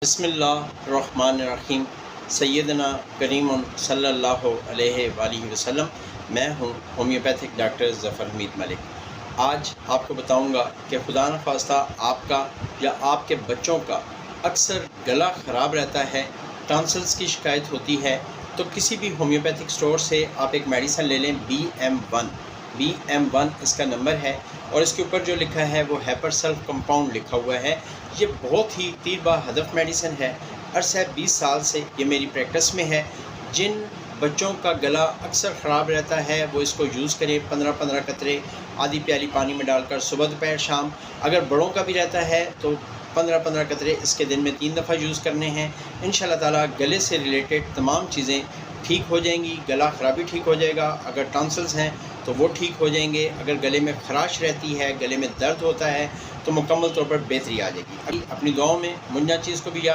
बिस्मिल्लाहिर्रहमानिर्रहीम। सैयदना करीम सल्लल्लाहु अलैहि वआलिहि वसल्लम। मैं हूँ होम्योपैथिक डॉक्टर ज़फ़र हमीद मलिक। आज आपको बताऊँगा कि खुदा न खास्ता आपका या आपके बच्चों का अक्सर गला ख़राब रहता है, टॉन्सिल्स की शिकायत होती है, तो किसी भी होम्योपैथिक स्टोर से आप एक मेडिसिन ले लें। BM1 इसका नंबर है और इसके ऊपर जो लिखा है वो हैपरसल्फ कंपाउंड लिखा हुआ है। ये बहुत ही तीर बा हदफ मेडिसिन है। अरसा 20 साल से ये मेरी प्रैक्टिस में है। जिन बच्चों का गला अक्सर ख़राब रहता है वो इसको यूज़ करें। 15-15 कतरे आधी प्याली पानी में डालकर सुबह दोपहर शाम। अगर बड़ों का भी रहता है तो 15-15 कतरे इसके दिन में 3 दफ़ा यूज़ करने हैं। इंशाल्लाह ताला गले से रिलेटेड तमाम चीज़ें ठीक हो जाएंगी। गला ख़राबी ठीक हो जाएगा। अगर टॉन्सिल्स हैं तो वो ठीक हो जाएंगे। अगर गले में खराश रहती है, गले में दर्द होता है, तो मुकम्मल तौर पर बेहतरी आ जाएगी। अपनी दुआओं में मुन्ना चीज़ को भी